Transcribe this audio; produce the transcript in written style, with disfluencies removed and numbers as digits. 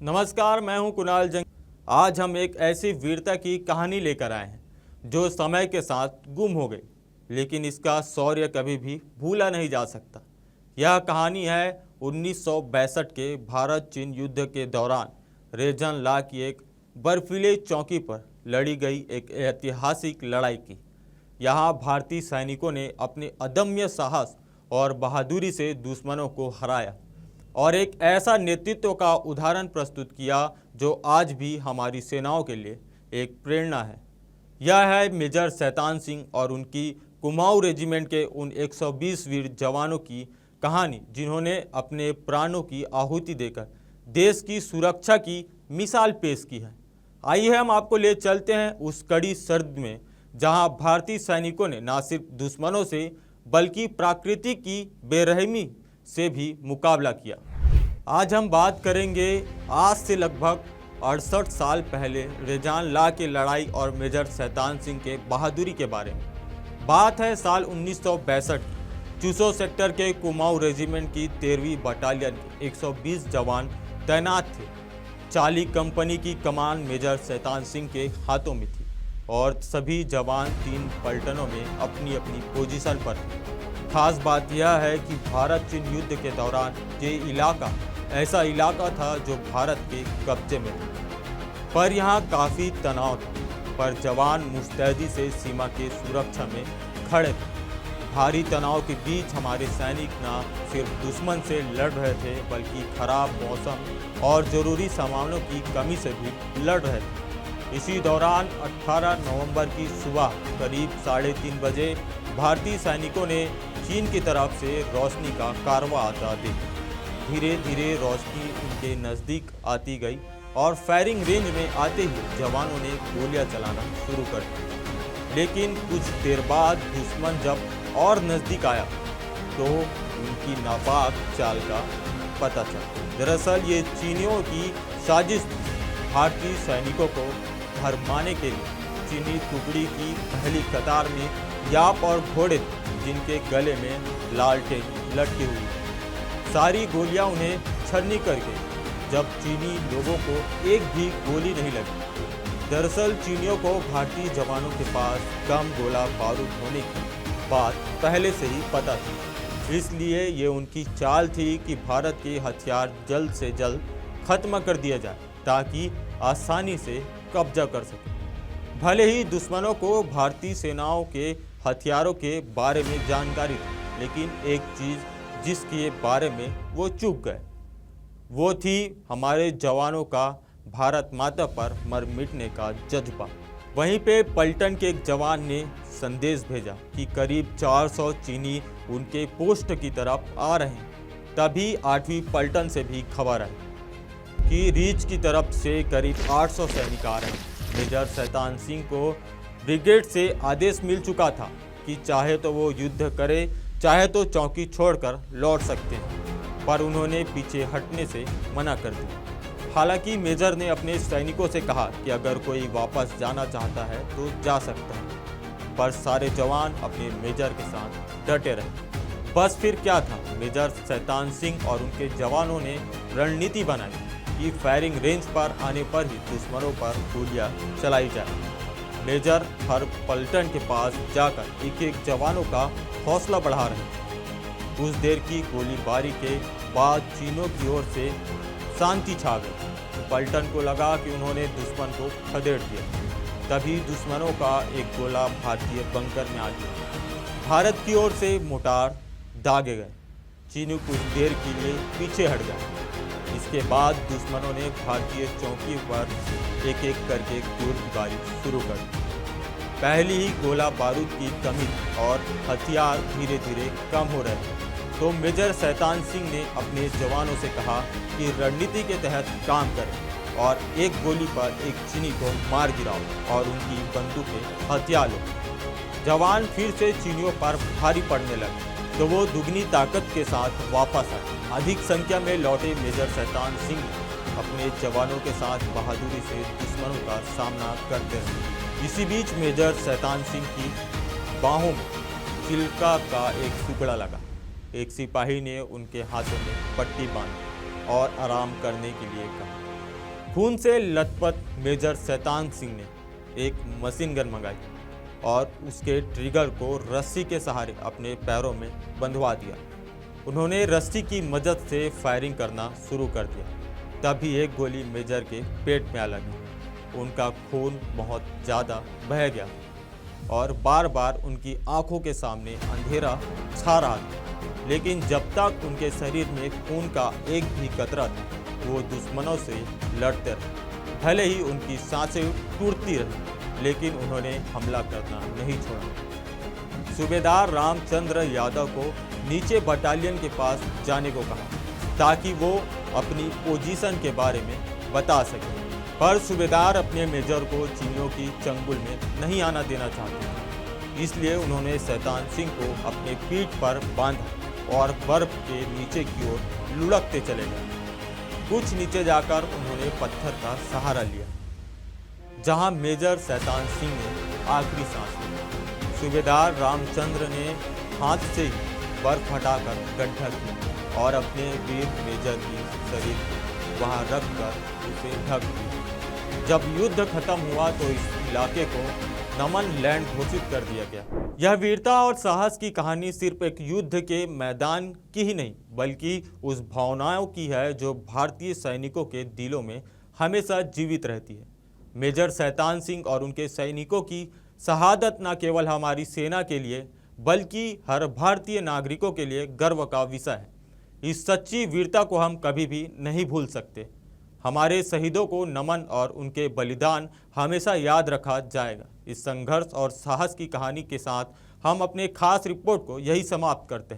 नमस्कार, मैं हूं कुणाल जंग। आज हम एक ऐसी वीरता की कहानी लेकर आए हैं जो समय के साथ गुम हो गई, लेकिन इसका शौर्य कभी भी भूला नहीं जा सकता। यह कहानी है 1962 के भारत चीन युद्ध के दौरान रेजन ला की एक बर्फीले चौकी पर लड़ी गई एक ऐतिहासिक लड़ाई की। यहाँ भारतीय सैनिकों ने अपने अदम्य साहस और बहादुरी से दुश्मनों को हराया और एक ऐसा नेतृत्व का उदाहरण प्रस्तुत किया जो आज भी हमारी सेनाओं के लिए एक प्रेरणा है। यह है मेजर शैतान सिंह और उनकी कुमाऊं रेजिमेंट के उन 120 वीर जवानों की कहानी, जिन्होंने अपने प्राणों की आहुति देकर देश की सुरक्षा की मिसाल पेश की है। आइए हम आपको ले चलते हैं उस कड़ी सर्द में, जहां भारतीय सैनिकों ने न सिर्फ दुश्मनों से बल्कि प्रकृति की बेरहमी से भी मुकाबला किया। आज हम बात करेंगे आज से लगभग 68 साल पहले रेजान ला की लड़ाई और मेजर शैतान सिंह के बहादुरी के बारे में। बात है साल 1962 की। चूसो सेक्टर के कुमाऊं रेजिमेंट की 13वीं बटालियन के 120 जवान तैनात थे। चाली कंपनी की कमान मेजर शैतान सिंह के हाथों में थी और सभी जवान 3 पलटनों में अपनी अपनी पोजीशन पर थे। खास बात यह है कि भारत चीन युद्ध के दौरान ये इलाका ऐसा इलाका था जो भारत के कब्जे में था, पर यहाँ काफ़ी तनाव था, पर जवान मुस्तैदी से सीमा के सुरक्षा में खड़े थे। भारी तनाव के बीच हमारे सैनिक न सिर्फ दुश्मन से लड़ रहे थे बल्कि खराब मौसम और ज़रूरी सामानों की कमी से भी लड़ रहे थे। इसी दौरान 18 नवंबर की सुबह करीब 3:30 बजे भारतीय सैनिकों ने चीन की तरफ से रोशनी का कारवां आता देखा। धीरे धीरे रोशनी उनके नज़दीक आती गई और फायरिंग रेंज में आते ही जवानों ने गोलियां चलाना शुरू कर दी। लेकिन कुछ देर बाद दुश्मन जब और नज़दीक आया तो उनकी नापाक चाल का पता चला। दरअसल ये चीनियों की साजिश थी। भारतीय सैनिकों को भरमाने के लिए चीनी टुकड़ी की पहली कतार में याप और घोड़े थे, जिनके गले में लालटेन लटकी हुई। सारी गोलियां उन्हें छन्नी कर गई जब चीनी लोगों को एक भी गोली नहीं लगी। दरअसल चीनियों को भारतीय जवानों के पास कम गोला बारूद होने की बात पहले से ही पता थी, इसलिए ये उनकी चाल थी कि भारत के हथियार जल्द से जल्द खत्म कर दिया जाए ताकि आसानी से कब्जा कर सके। भले ही दुश्मनों को भारतीय सेनाओं के हथियारों के बारे में जानकारी थी, लेकिन एक चीज़ जिसके बारे में वो चूक गए वो थी हमारे जवानों का भारत माता पर मर मिटने का जज्बा। वहीं पे पलटन के एक जवान ने संदेश भेजा कि करीब 400 चीनी उनके पोस्ट की तरफ आ रहे हैं। तभी 8वीं पलटन से भी खबर आई कि रीच की तरफ से करीब 800 सैनिक आ रहे हैं। मेजर शैतान सिंह को ब्रिगेड से आदेश मिल चुका था कि चाहे तो वो युद्ध करे, चाहे तो चौकी छोड़कर लौट सकते हैं, पर उन्होंने पीछे हटने से मना कर दिया। हालांकि मेजर ने अपने सैनिकों से कहा कि अगर कोई वापस जाना चाहता है तो जा सकता है, पर सारे जवान अपने मेजर के साथ डटे रहे। बस फिर क्या था, मेजर शैतान सिंह और उनके जवानों ने रणनीति बनाई कि फायरिंग रेंज पर आने पर ही दुश्मनों पर गोलियां चलाई जाए। मेजर हर पलटन के पास जाकर एक एक जवानों का हौसला बढ़ा रहे। कुछ देर की गोलीबारी के बाद चीनों की ओर से शांति छा गई। पलटन को लगा कि उन्होंने दुश्मन को खदेड़ दिया। तभी दुश्मनों का एक गोला भारतीय बंकर में आ गया। भारत की ओर से मोटार दागे गए। चीनी कुछ देर के लिए पीछे हट गए। इसके बाद दुश्मनों ने भारतीय चौकी पर एक एक करके गोलीबारी शुरू कर दी। पहली ही गोला बारूद की कमी और हथियार धीरे धीरे कम हो रहे थे, तो मेजर शैतान सिंह ने अपने जवानों से कहा कि रणनीति के तहत काम करें और एक गोली पर एक चीनी को मार गिराओ और उनकी बंदूकें हथिया लो। जवान फिर से चीनियों पर भारी पड़ने लगे तो वो दुगनी ताकत के साथ वापस आए। अधिक संख्या में लौटे मेजर शैतान सिंह अपने जवानों के साथ बहादुरी से दुश्मनों का सामना करते रहे। इसी बीच मेजर शैतान सिंह की बाहों में चिल्का का एक टुकड़ा लगा। एक सिपाही ने उनके हाथों में पट्टी बांधी और आराम करने के लिए कहा। खून से लथपथ मेजर शैतान सिंह ने एक मशीन गन मंगाई और उसके ट्रिगर को रस्सी के सहारे अपने पैरों में बंधवा दिया। उन्होंने रस्सी की मदद से फायरिंग करना शुरू कर दिया। तभी एक गोली मेजर के पेट में आ लगी। उनका खून बहुत ज़्यादा बह गया और बार बार उनकी आंखों के सामने अंधेरा छा रहा था। लेकिन जब तक उनके शरीर में खून का एक भी कतरा था, वो दुश्मनों से लड़ते रहे। भले ही उनकी सांसें टूटती रही, लेकिन उन्होंने हमला करना नहीं छोड़ा। सूबेदार रामचंद्र यादव को नीचे बटालियन के पास जाने को कहा ताकि वो अपनी पोजीशन के बारे में बता सके, पर सूबेदार अपने मेजर को चीनियों की चंगुल में नहीं आना देना चाहते। इसलिए उन्होंने शैतान सिंह को अपने पीठ पर बांधा और बर्फ के नीचे की ओर लुढ़कते चले गए। कुछ नीचे जाकर उन्होंने पत्थर का सहारा लिया, जहां मेजर शैतान सिंह ने आखिरी सांस ली। सूबेदार रामचंद्र ने हाथ से ही बर्फ हटाकर गड्ढा किया और अपने वीर मेजर की शरीर को वहां रखकर उसे ढक दिया। जब युद्ध खत्म हुआ तो इस इलाके को नमन लैंड घोषित कर दिया गया। यह वीरता और साहस की कहानी सिर्फ एक युद्ध के मैदान की ही नहीं, बल्कि उस भावनाओं की है जो भारतीय सैनिकों के दिलों में हमेशा जीवित रहती है। मेजर शैतान सिंह और उनके सैनिकों की शहादत न केवल हमारी सेना के लिए बल्कि हर भारतीय नागरिकों के लिए गर्व का विषय है। इस सच्ची वीरता को हम कभी भी नहीं भूल सकते। हमारे शहीदों को नमन और उनके बलिदान हमेशा याद रखा जाएगा। इस संघर्ष और साहस की कहानी के साथ हम अपने खास रिपोर्ट को यही समाप्त करते हैं।